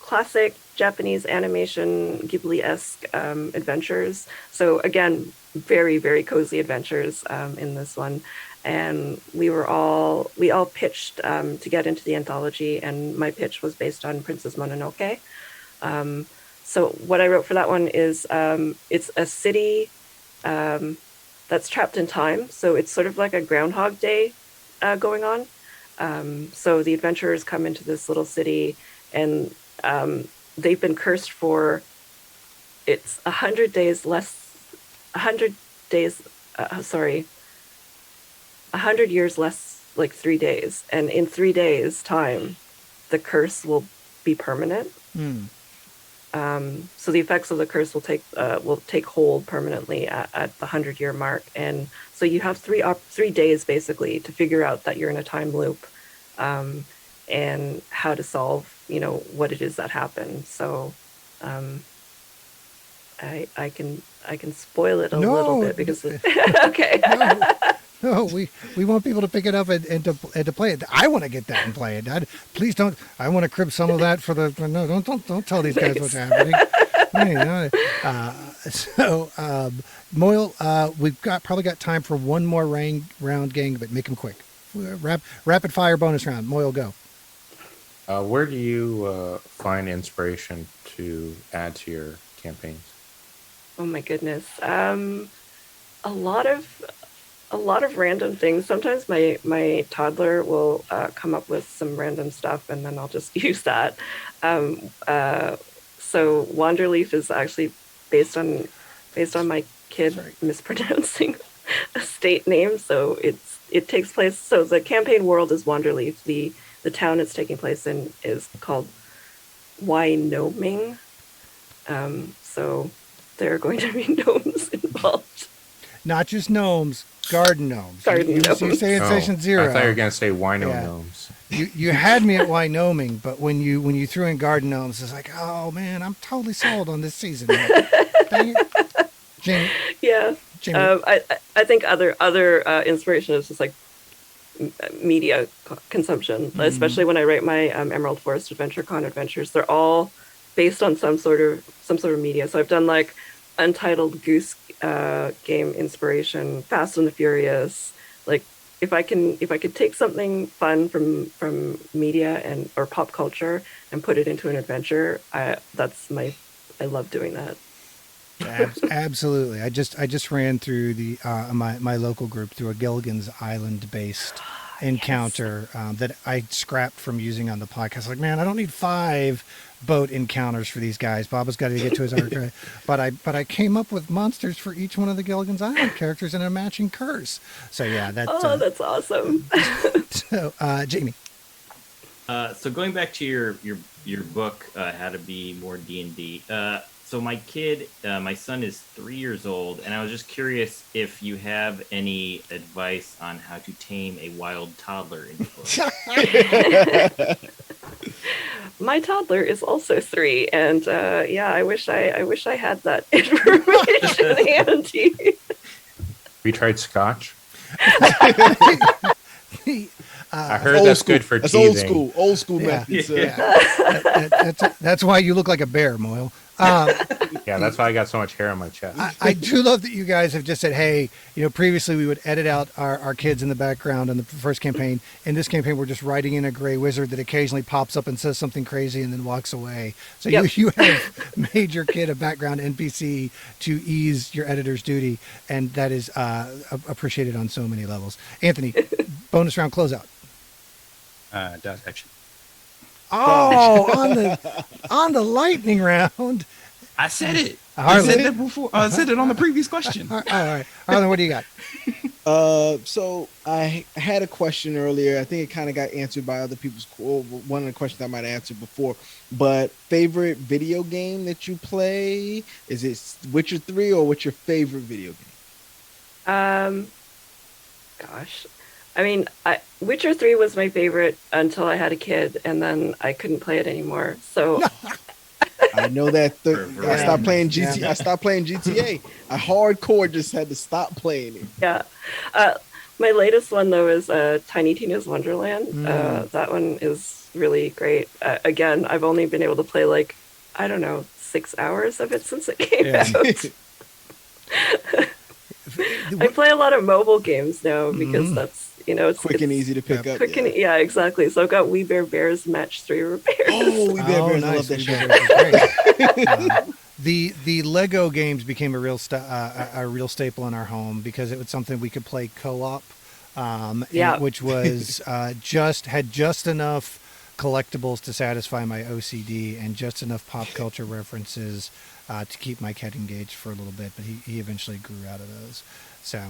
B: classic Japanese animation Ghibli-esque adventures. So again, very, very cozy adventures in this one. And we all pitched to get into the anthology, and my pitch was based on Princess Mononoke. So what I wrote for that one is it's a city that's trapped in time. So it's sort of like a Groundhog Day going on. So the adventurers come into this little city, and they've been cursed for, it's 100 days less, 100 days, 100 years less, like 3 days. And in 3 days' time, the curse will be permanent. So the effects of the curse will take hold permanently at the 100-year mark. And so you have 3 days basically to figure out that you're in a time loop, and how to solve, what it is that happened. So I can spoil it a little bit because okay.
A: No, we want people to pick it up and to play it. I want to get that and play it. Please don't. I want to crib some of that for the. No, don't tell these guys what's happening. Moyle, we've probably got time for one more round, gang, but make them quick. Rapid fire bonus round. Moyle, go.
D: Where do you find inspiration to add to your campaigns?
B: Oh my goodness. A lot of random things. Sometimes my toddler will come up with some random stuff, and then I'll just use that. So Wanderleaf is actually based on my kid mispronouncing a state name. So it takes place. So the campaign world is Wanderleaf. The town it's taking place in is called Wyoming. So there are going to be gnomes involved.
A: Not just gnomes, garden gnomes.
B: Garden gnomes.
A: You say in session 0.
D: I thought you were going to say wino
A: Yeah.
D: gnomes.
A: You had me at Wyoming, but when you threw in garden gnomes, it's like, oh man, I'm totally sold on this season. Dang it. Jamie.
B: Yeah.
A: Jamie.
B: I think other inspiration is just like media consumption, especially when I write my Emerald Forest Adventure Con adventures. They're all based on some sort of media. So I've done like Untitled Goose Game inspiration, Fast and the Furious. Like if I could take something fun from media or pop culture and put it into an adventure, I love doing that.
A: Absolutely. I just ran through the my local group through a Gilligan's Island based encounter that I scrapped from using on the podcast. Like, man, I don't need 5 boat encounters for these guys. Bob has got to get to his archive. But I came up with monsters for each one of the Gilligan's Island characters and a matching curse. So yeah, that's
B: that's awesome.
A: So Jamie.
E: So going back to your book, How to Be More D&D. So my kid, my son is 3 years old, and I was just curious if you have any advice on how to tame a wild toddler in the book.
B: My toddler is also 3, and I wish I had that information handy.
D: We tried scotch. I heard
C: Old
D: that's
C: school.
D: good for
C: That's
D: teething.
C: old school
A: Yeah.
C: methods.
A: Yeah. That's why you look like a bear, Moyle.
D: Yeah, that's why I got so much hair on my chest.
A: I do love that you guys have just said, hey, previously we would edit out our kids in the background in the first campaign. In this campaign, we're just writing in a gray wizard that occasionally pops up and says something crazy and then walks away. So you have made your kid a background NPC to ease your editor's duty, and that is appreciated on so many levels. Anthony, bonus round closeout.
F: Dodge action.
A: Oh, on the lightning round.
F: I said it.
A: Harlan.
F: I said that before. I said it on the previous question.
A: All right. Harlan, what do you got?
C: So I had a question earlier. I think it kind of got answered by other people's. One of the questions I might have answered before. But favorite video game that you play? Is it Witcher 3 or what's your favorite video game?
B: Gosh. I mean, Witcher 3 was my favorite until I had a kid, and then I couldn't play it anymore. So
C: I know that I stopped playing GTA. I stopped playing GTA. I hardcore just had to stop playing it.
B: Yeah. My latest one, though, is Tiny Tina's Wonderland. That one is really great. Again, I've only been able to play, 6 hours of it since it came out. I play a lot of mobile games now because that's, it's
C: quick and easy to pick up.
B: Yeah, exactly. So I've got We Bare Bears Match 3 Repairs.
C: Oh, We Bare Bears.
A: Nice.
C: I love that show.
A: The Lego games became a real staple in our home because it was something we could play co-op, which was had just enough collectibles to satisfy my OCD and just enough pop culture references to keep my cat engaged for a little bit, but he eventually grew out of those. So,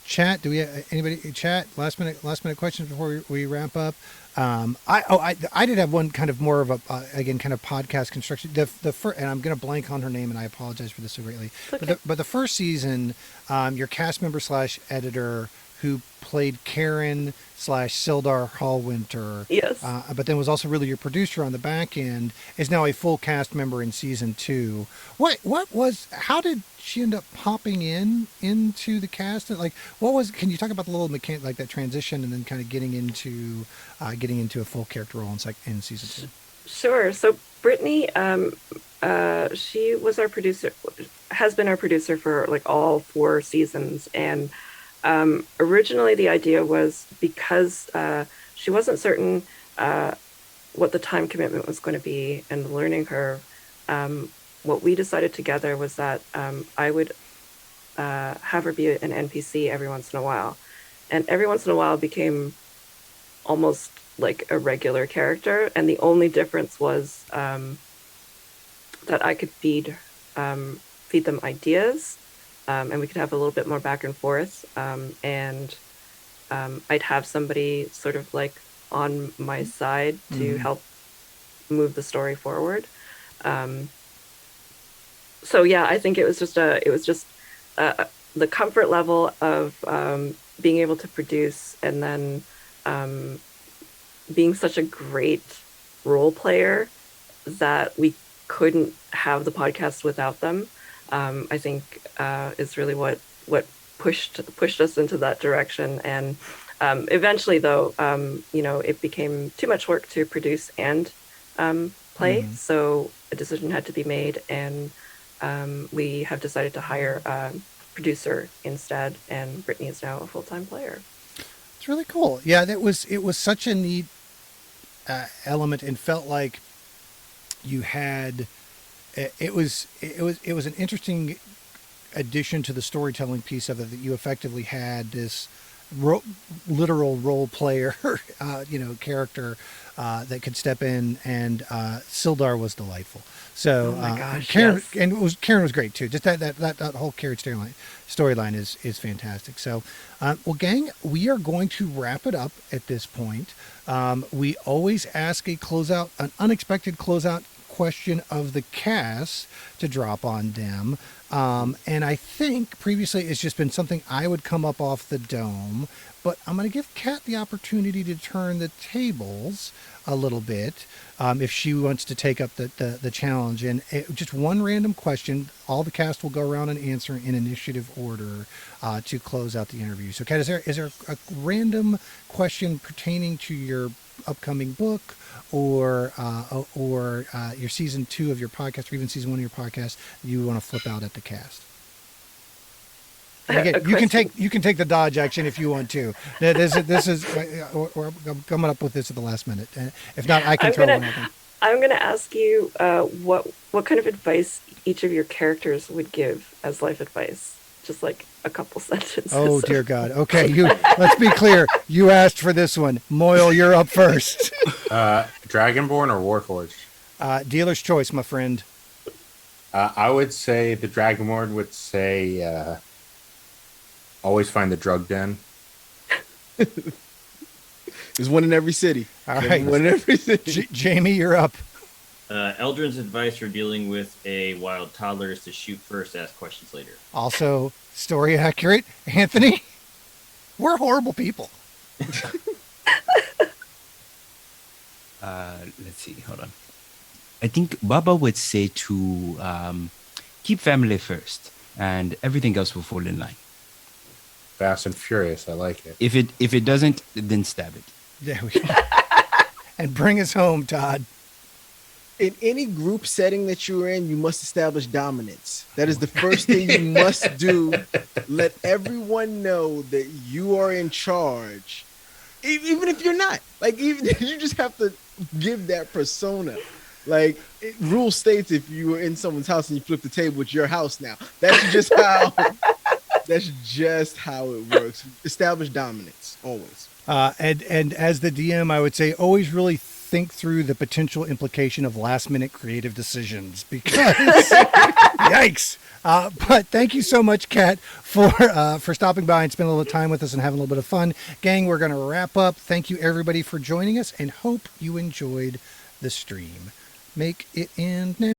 A: chat. Do we have anybody? Chat. Last minute questions before we wrap up. I did have one kind of more of a kind of podcast construction. The first, and I'm going to blank on her name, and I apologize for this so greatly. Okay. But the first season, your cast member / editor who played Karen / Sildar Hallwinter.
B: Yes.
A: But then was also really your producer on the back end, is now a full cast member in season 2. How did she end up popping into the cast? Can you talk about the little mechanic, like that transition and then kind of getting into a full character role in season 2?
B: Sure. So Brittany, she was our producer, has been our producer for all 4 seasons. And originally the idea was because she wasn't certain what the time commitment was going to be and the learning curve, what we decided together was that I would have her be an NPC every once in a while. And every once in a while became almost like a regular character. And the only difference was that I could feed them ideas. And we could have a little bit more back and forth. And I'd have somebody sort of on my side to help move the story forward. So yeah, I think it was just the comfort level of being able to produce and then being such a great role player that we couldn't have the podcast without them. I think is really what pushed us into that direction. And eventually, though, it became too much work to produce and play. So a decision had to be made, and we have decided to hire a producer instead. And Brittany is now a full-time player.
A: It's really cool. Yeah, it was such a neat element, and felt like you had. It was an interesting addition to the storytelling piece of it, that you effectively had this literal role player, character that could step in, and Sildar was delightful. So
B: oh my gosh,
A: Karen,
B: yes.
A: and Karen was great too. Just that whole Karen storyline is fantastic. So, well, gang, we are going to wrap it up at this point. We always ask an unexpected closeout question of the cast to drop on them. And I think previously it's just been something I would come up off the dome, but I'm going to give Kat the opportunity to turn the tables a little bit, if she wants to take up the challenge. And just one random question, all the cast will go around and answer in initiative order to close out the interview. So Kat, is there a random question pertaining to your upcoming book, or your season 2 of your podcast, or even season 1 of your podcast, you want to flip out at the cast? And again, you can take the dodge action if you want to. This is or I'm coming up with this at the last minute. If not, I can throw one at them.
B: I'm going to ask you what kind of advice each of your characters would give as life advice. Just like a couple sentences.
A: Oh dear God. Okay, let's be clear. You asked for this one. Moyle, you're up first.
D: Dragonborn or Warforged?
A: Dealer's choice, my friend.
D: I would say the Dragonborn would say, always find the drug den.
C: There's one in every city.
A: All right.
C: One in every city.
A: Jamie, you're up.
E: Eldrin's advice for dealing with a wild toddler is to shoot first, ask questions later.
A: Also, story accurate. Anthony, we're horrible people.
F: Let's see. Hold on. I think Baba would say to keep family first, and everything else will fall in line.
D: Fast and Furious. I like it.
F: If it doesn't, then stab it.
A: There we go. And bring us home, Todd.
C: In any group setting that you're in, you must establish dominance. That is the first thing you must do. Let everyone know that you are in charge, even if you're not. Like, even you just have to give that persona. Like, rule states, if you were in someone's house and you flip the table, it's your house now. That's just how it works. Establish dominance always.
A: And as the DM, I would say always really think through the potential implication of last minute creative decisions, because yikes. But thank you so much, Kat, for stopping by and spending a little time with us and having a little bit of fun. Gang, we're going to wrap up. Thank you everybody for joining us, and hope you enjoyed the stream. Make it end now.